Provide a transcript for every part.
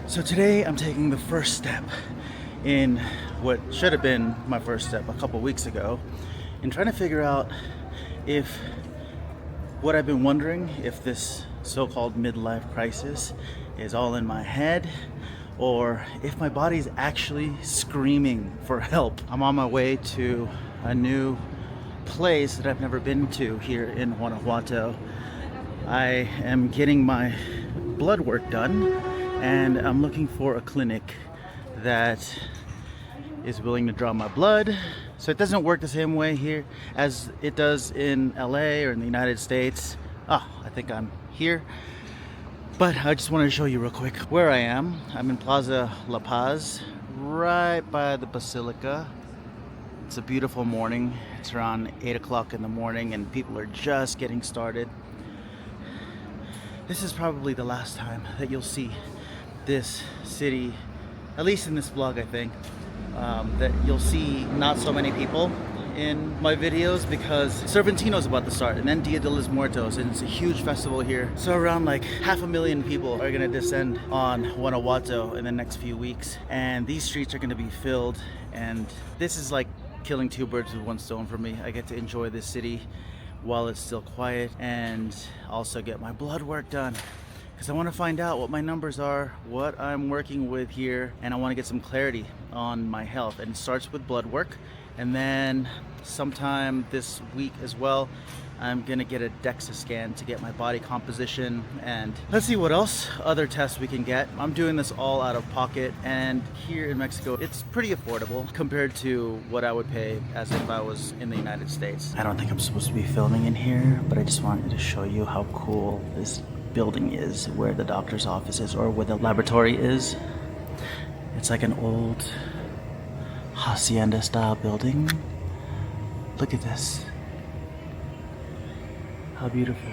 So today I'm taking the first step in what should have been my first step a couple weeks ago in trying to figure out if what I've been wondering, if this so-called midlife crisis is all in my head or if my body's actually screaming for help. I'm on my way to a new place that I've never been to here in Guanajuato. I am getting my blood work done and I'm looking for a clinic that is willing to draw my blood. So it doesn't work the same way here as it does in LA or in the United States. I think I'm here. But I just wanted to show you real quick where I am. I'm in Plaza La Paz, right by the Basilica. It's a beautiful morning. It's around 8 o'clock in the morning and people are just getting started. This is probably the last time that you'll see this city, at least in this vlog, I think, that you'll see not so many people in my videos because Cervantino's about to start and then Dia de los Muertos, and it's a huge festival here. So around like 500,000 people are gonna descend on Guanajuato in the next few weeks, and these streets are gonna be filled, and this is like killing two birds with one stone for me. I get to enjoy this city while it's still quiet and also get my blood work done because I want to find out what my numbers are, what I'm working with here, and I want to get some clarity on my health. And it starts with blood work, and then sometime this week as well I'm gonna get a DEXA scan to get my body composition, and let's see what else other tests we can get. I'm doing this all out of pocket, and here in Mexico it's pretty affordable compared to what I would pay as if I was in the United States. I don't think I'm supposed to be filming in here, but I just wanted to show you how cool this building is, where the doctor's office is or where the laboratory is. It's like an old hacienda style building. Look at this. How beautiful.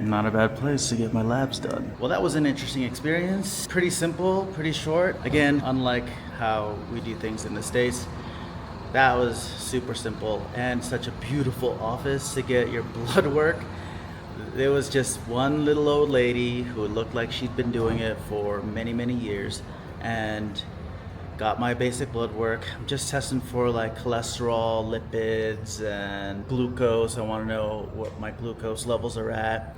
Not a bad place to get my labs done. Well, that was an interesting experience. Pretty simple, pretty short. Again, unlike how we do things in the States, that was super simple and such a beautiful office to get your blood work. There was just one little old lady who looked like she'd been doing it for many, many years and got my basic blood work. I'm just testing for like cholesterol, lipids, and glucose. I want to know what my glucose levels are at.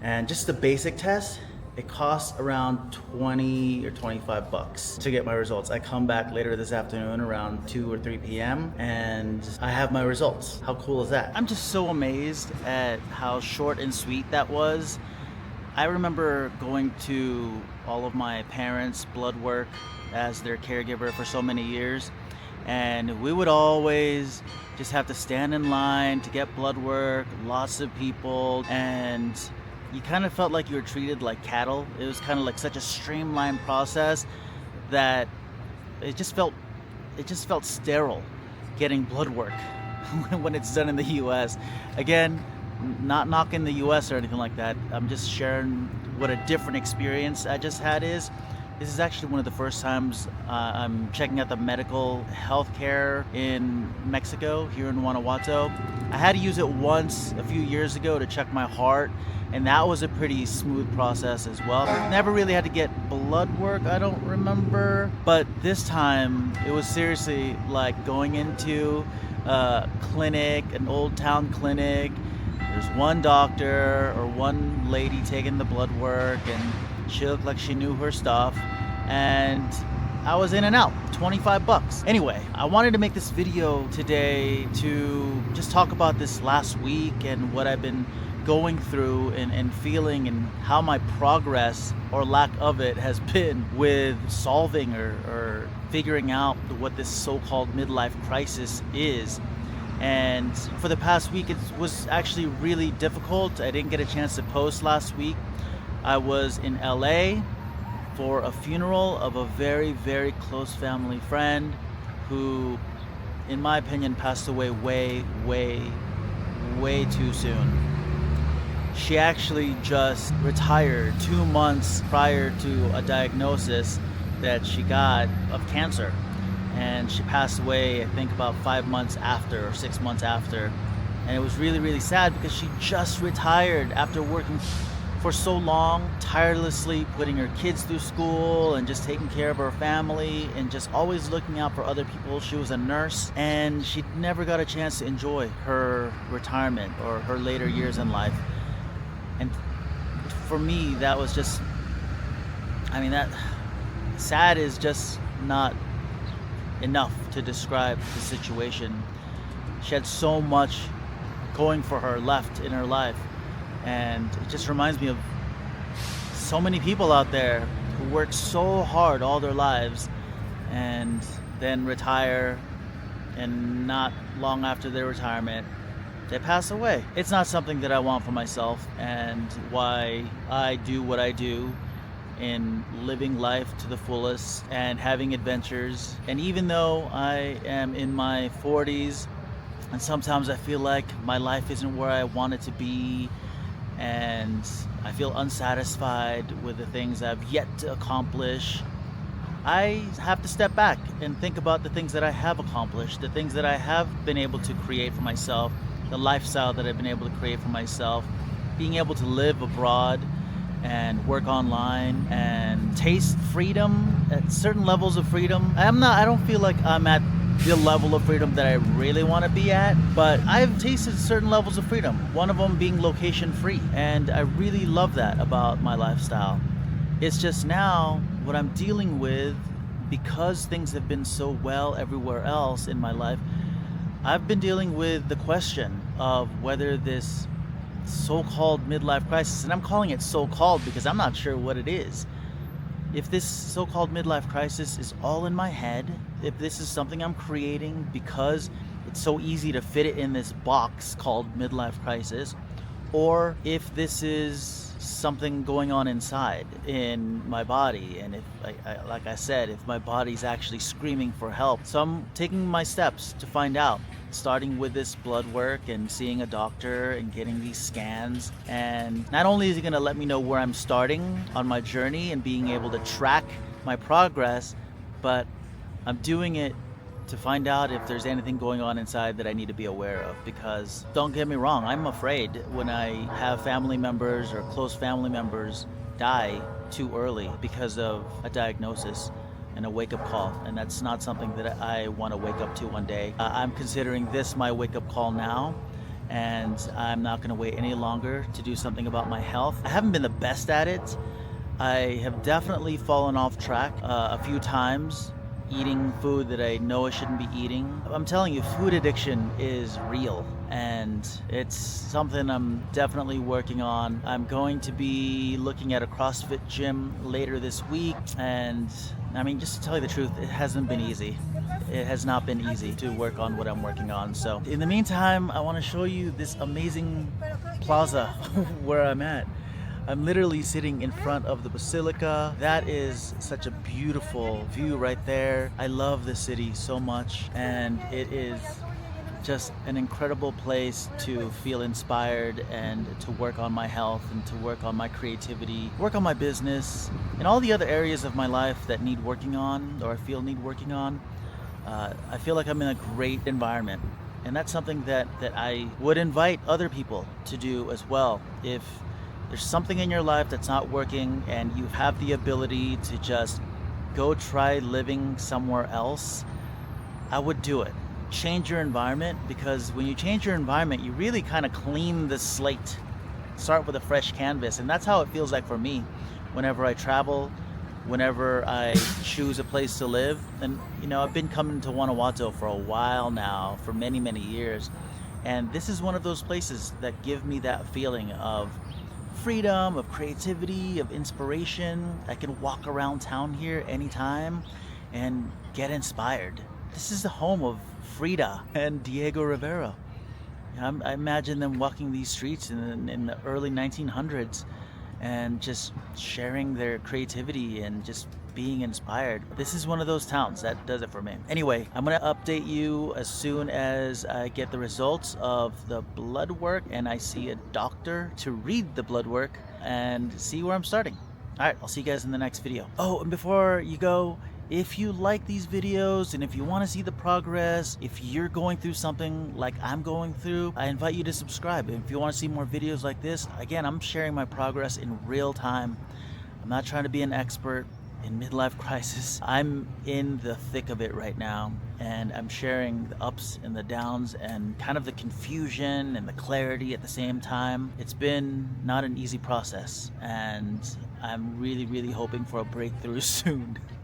And just the basic test, it costs around 20 or 25 bucks to get my results. I come back later this afternoon around 2 or 3 p.m. and I have my results. How cool is that? I'm just so amazed at how short and sweet that was. I remember going to all of my parents' blood work as their caregiver for so many years, and we would always just have to stand in line to get blood work, lots of people, and you kind of felt like you were treated like cattle. It was kind of like such a streamlined process that it just felt sterile getting blood work when it's done in the US. Again, not knocking the US or anything like that. I'm just sharing what a different experience I just had is. This is actually one of the first times I'm checking out the medical healthcare in Mexico, here in Guanajuato. I had to use it once a few years ago to check my heart, and that was a pretty smooth process as well. Never really had to get blood work, I don't remember. But this time, it was seriously like going into a clinic, an old town clinic. There's one doctor or one lady taking the blood work, and she looked like she knew her stuff, and I was in and out, 25 bucks. Anyway, I wanted to make this video today to just talk about this last week and what I've been going through and feeling, and how my progress or lack of it has been with solving or figuring out what this so-called midlife crisis is. And for the past week, it was actually really difficult. I didn't get a chance to post last week. I was in LA for a funeral of a very, very close family friend who, in my opinion, passed away way, way, way too soon. She actually just retired 2 months prior to a diagnosis that she got of cancer. And she passed away, I think, about 5 months after, or 6 months after. And it was really, really sad because she just retired after working for so long, tirelessly putting her kids through school and just taking care of her family and just always looking out for other people. She was a nurse and she never got a chance to enjoy her retirement or her later years in life. And for me, that was just, that sad is just not enough to describe the situation. She had so much going for her left in her life, and it just reminds me of so many people out there who work so hard all their lives and then retire, and not long after their retirement they pass away. It's not something that I want for myself, and why I do what I do in living life to the fullest and having adventures. And even though I am in my 40s and sometimes I feel like my life isn't where I want it to be, and I feel unsatisfied with the things I've yet to accomplish, I have to step back and think about the things that I have accomplished, the things that I have been able to create for myself, the lifestyle that I've been able to create for myself, being able to live abroad and work online and taste freedom, at certain levels of freedom. I don't feel like I'm at the level of freedom that I really want to be at, but I've tasted certain levels of freedom, one of them being location free, and I really love that about my lifestyle. It's just now what I'm dealing with, because things have been so well everywhere else in my life, I've been dealing with the question of whether this so-called midlife crisis, and I'm calling it so-called because I'm not sure what it is, if this so-called midlife crisis is all in my head, if this is something I'm creating because it's so easy to fit it in this box called midlife crisis, or if this is something going on inside in my body, and if like I said, if my body's actually screaming for help. So I'm taking my steps to find out, starting with this blood work and seeing a doctor and getting these scans. And not only is it going to let me know where I'm starting on my journey and being able to track my progress, but I'm doing it to find out if there's anything going on inside that I need to be aware of. Because don't get me wrong, I'm afraid when I have family members or close family members die too early because of a diagnosis and a wake-up call, and that's not something that I want to wake up to one day. I'm considering this my wake-up call now, and I'm not going to wait any longer to do something about my health. I haven't been the best at it. I have definitely fallen off track a few times, eating food that I know I shouldn't be eating. I'm telling you, food addiction is real, and it's something I'm definitely working on. I'm going to be looking at a CrossFit gym later this week, and just to tell you the truth, it hasn't been easy. It has not been easy to work on what I'm working on. So in the meantime, I want to show you this amazing plaza where I'm at. I'm literally sitting in front of the basilica. That is such a beautiful view right there. I love the city so much, and it is just an incredible place to feel inspired and to work on my health and to work on my creativity, work on my business, and all the other areas of my life that need working on, or I feel need working on. I feel like I'm in a great environment, and that's something that I would invite other people to do as well. If there's something in your life that's not working and you have the ability to just go try living somewhere else, I would do it. Change your environment, because when you change your environment, you really kind of clean the slate, start with a fresh canvas. And that's how it feels like for me whenever I travel, whenever I choose a place to live. And I've been coming to Guanajuato for a while now, for many, many years, and this is one of those places that give me that feeling of freedom, of creativity, of inspiration. I can walk around town here anytime and get inspired. This is the home of Frida and Diego Rivera. I imagine them walking these streets in the early 1900s and just sharing their creativity and just being inspired. This is one of those towns that does it for me. Anyway, I'm going to update you as soon as I get the results of the blood work and I see a doctor to read the blood work and see where I'm starting. All right, I'll see you guys in the next video. Oh, and before you go, If you like these videos and if you want to see the progress, if you're going through something like I'm going through, I invite you to subscribe. If you want to see more videos like this, again, I'm sharing my progress in real time. I'm not trying to be an expert in midlife crisis. I'm in the thick of it right now, and I'm sharing the ups and the downs and kind of the confusion and the clarity at the same time. It's been not an easy process, and I'm really, really hoping for a breakthrough soon.